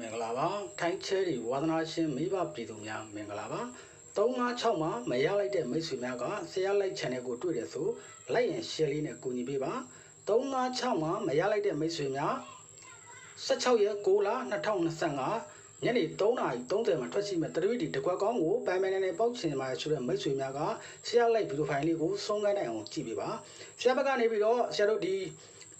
မင်္ဂလာပါထိုင်းချဲရီဝါသနာရှင်မိဘပြည်သူများမင်္ဂလာပါ356မှာမရလိုက်တဲ့မိတ်ဆွေများကဆရာလိုက် channel ကိုတွေ့တယ်ဆိုလိုက်ရင် share လေးနဲ့ကူညီပေးပါ356မှာမရလိုက်တဲ့မိတ်ဆွေများ16ရက်6လ2025ညနေ3:30မှာထွက်ရှိမဲ့ 3D တကွက်ကောင်းကိုပိုင်ပိုင်နဲ့ပေါက်ချင်မှာဆိုတဲ့မိတ်ဆွေများက share လိုက်ဗီဒီယိုဖိုင်လေးကိုဆုံးခိုင်းနိုင်အောင်ကြည့်ပေးပါဆရာဘက်ကနေပြီးတော့ဆရာတို့ဒီ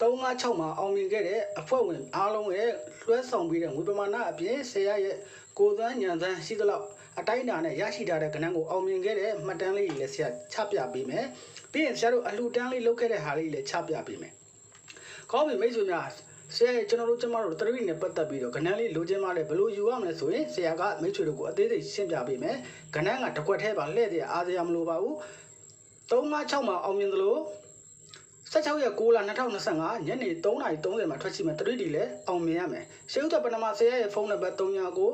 356မှာအောင်မြင်ခဲ့တဲ့အဖွဲ့ဝင်အားလုံးရဲ့လွှဲဆောင်ပြီးတဲ့ငွေပမာဏအပြင်ဆရာရဲ့ကိုယ်သန်းညံသန်းရှိသလောက်အတိုင်းအတာနဲ့ရရှိထားတဲ့ကဏ္ဍကိုအောင်မြင်ခဲ့တဲ့မှတ်တမ်းလေးတွေလည်းဆရာချပြပေးမယ်ပြီးရင်ဆရာတို့အလှူတန်းလေးလုပ်ခဲ့တဲ့ဟာလေးလည်းချပြပေးမယ်ကောင်းပြီမိတ်ဆွေများဆရာရဲ့ကျွန်တော်တို့ကျမတို့တရီနဲ့ပတ်သက်ပြီးတော့ကဏ္ဍလေးလိုချင်မှလည်းဘယ်လိုယူရမလဲဆိုရင်ဆရာကမိတ်ဆွေတို့ကိုအသေးစိတ်ရှင်းပြပေးမယ်ကဏ္ဍကတစ်ခွက်ထဲပါလှည့်တဲ့အားစရာမလိုပါဘူး356မှာအောင်မြင်သလို16ရက်6လ2025ညနေ3:30မှာထွက်ရှိမဲ့ 3D လည်းအောင်မြင်ရမယ်ရှေးဥဒပဏမဆရာရဲ့ဖုန်းနံပါတ်300ကို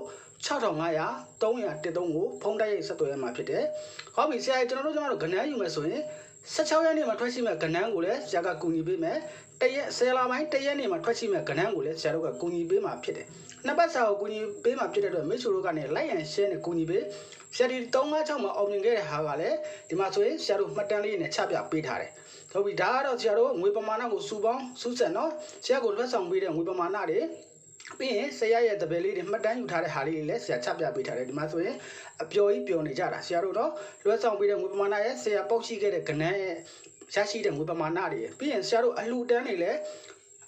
6500 313ကိုဖုန်းတိုက်ရိုက်ဆက်သွယ်ရမှာဖြစ်တယ်ဟောပြီဆရာကျွန်တော်တို့ကျမတို့ကဏ္ဍယူမယ်ဆိုရင်16ရက်နေ့မှာထွက်ရှိမဲ့ကဏ္ဍကိုလည်းဆရာကကူညီပေးမယ်တရက်10လပိုင်းတရက်နေ့မှာထွက်ရှိမဲ့ကဏ္ဍကိုလည်းဆရာတို့ကကူညီပေးမှာဖြစ်တယ်နှစ်ပတ်စာကိုကူညီပေးမှာဖြစ်တဲ့အတွက်မိတ်ဆွေတို့ကနေ like and share နဲ့ကူညီပေးဆရာဒီ356မှာအောင်မြင်ခဲ့တဲ့ဟာကလည်းဒီမှာဆိုရင်ဆရာတို့မှတ်တမ်းလေးနဲ့ချပြပေးထားတယ်ဟုတ်ပြီဒါကတော့ဆရာတို့ငွေပမာဏကိုစုပေါင်းစုဆက်နော်ဆရာကိုလွှတ်ဆောင်ပေးတဲ့ငွေပမာဏတွေပြီးရင်ဆရာရဲ့တပည့်လေးတွေမှတ်တမ်းယူထားတဲ့ဟာလေးတွေလည်းဆရာချပြပေးထားတယ်ဒီမှာဆိုရင်အပျော်ကြီးပျော်နေကြတာဆရာတို့တော့လွှတ်ဆောင်ပေးတဲ့ငွေပမာဏရဲ့ဆရာပေါက်ရှိခဲ့တဲ့ကဏ္ဍရဲ့ရရှိတဲ့ငွေပမာဏတွေပြီးရင်ဆရာတို့အလှူတန်းတွေလည်း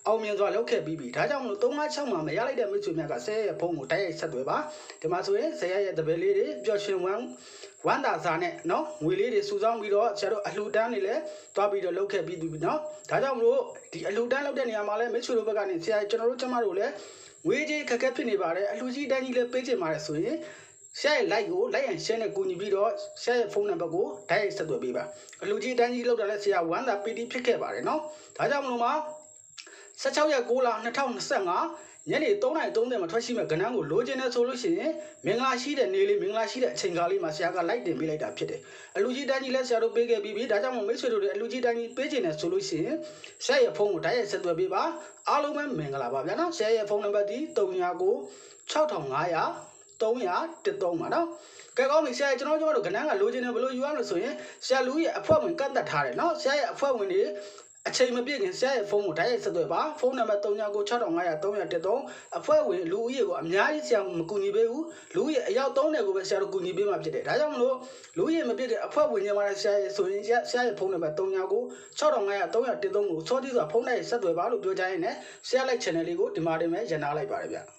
အောင်မြင်စွာလုပ်ခဲ့ပြီးပြီဒါကြောင့်မလို့356မှာမရလိုက်တဲ့မိတ်ဆွေများကဆရာရဲ့ဖုန်းကိုတိုက်ရိုက်ဆက်သွယ်ပါဒီမှာဆိုရင်ဆရာရဲ့တပည့်လေးတွေပျော်ရွှင်ဝမ်းသာစာနဲ့နော်ငွေလေးတွေစုဆောင်းပြီးတော့ဆရာတို့အလှူတန်းတွေလည်းတွားပြီးတော့လုပ်ခဲ့ပြီးပြီနော်ဒါကြောင့်မလို့ဒီအလှူတန်းလုပ်တဲ့နေရာမှာလည်းမိတ်ဆွေတို့ဘက်ကနေဆရာကျွန်တော်တို့ကျမတို့လည်းငွေကြီးခက်ခဲဖြစ်နေပါတယ်အလှူကြီးတန်းကြီးလည်းပေးချင်ပါတယ်ဆိုရင်ဆရာရဲ့ like ကို like and share နဲ့ကူညီပြီးတော့ဆရာရဲ့ဖုန်းနံပါတ်ကိုတိုက်ရိုက်ဆက်သွယ်ပေးပါအလှူကြီးတန်းကြီးလောက်တာလည်းဆရာဝမ်းသာပီတိဖြစ်ခဲ့ပါတယ်နော်ဒါကြောင့်မလို့မှာ16ရက်6လ2025ညနေ3:30မှာထွက်ရှိမဲ့ကဏ္ဍကိုလိုချင်တယ်ဆိုလို့ရှိရင်မင်္ဂလာရှိတဲ့နေ့လေးမင်္ဂလာရှိတဲ့အချိန်ကားလေးမှာဆရာကလိုက်တင်ပေးလိုက်တာဖြစ်တယ်အလူကြီးတန်းကြီးလည်းဆရာတို့ပေးခဲ့ပြီးပြီဒါကြောင့်မို့မိတ်ဆွေတို့တွေအလူကြီးတန်းကြီးပေးချင်တယ်ဆိုလို့ရှိရင်ဆရာရဲ့ဖုန်းကိုတိုက်ရိုက်ဆက်သွယ်ပေးပါအားလုံးပဲမင်္ဂလာပါဗျာနော်ဆရာရဲ့ဖုန်းနံပါတ်ဒီ300ကို6500 313ပါနော်ကဲကောင်းပြီဆရာကျွန်တော်တို့ကဏ္ဍကလိုချင်တယ်ဘယ်လိုယူရမလဲဆိုရင်ဆရာလူရဲ့အဖွဲ့ဝင်ကန့်သက်ထားတယ်နော်ဆရာရဲ့အဖွဲ့ဝင်တွေအချိန်မပြည့်ခင်ဆရာရဲ့ဖုန်းကိုတိုက်ရိုက်ဆက်သွယ်ပါဖုန်းနံပါတ်300ကို6500 313အဖွဲ့ဝင်လူဦးရေကိုအများကြီးဆရာမကူညီပေးဘူးလူဦးရေအယောက်300ကိုပဲဆရာတို့ကူညီပေးမှာဖြစ်တယ်ဒါကြောင့်မလို့လူဦးရေမပြည့်တဲ့အဖွဲ့ဝင်ညမှာဆရာရဲ့ဆိုရင်ဆရာရဲ့ဖုန်းနံပါတ်300ကို6500 313ကိုစောတိစွာဖုန်းတိုက်ဆက်သွယ်ပါလို့ပြောကြရင်လည်းဆရာလိုက် channel လေးကိုဒီမှာတင်မဲ့ရန်နာလိုက်ပါတယ်ဗျ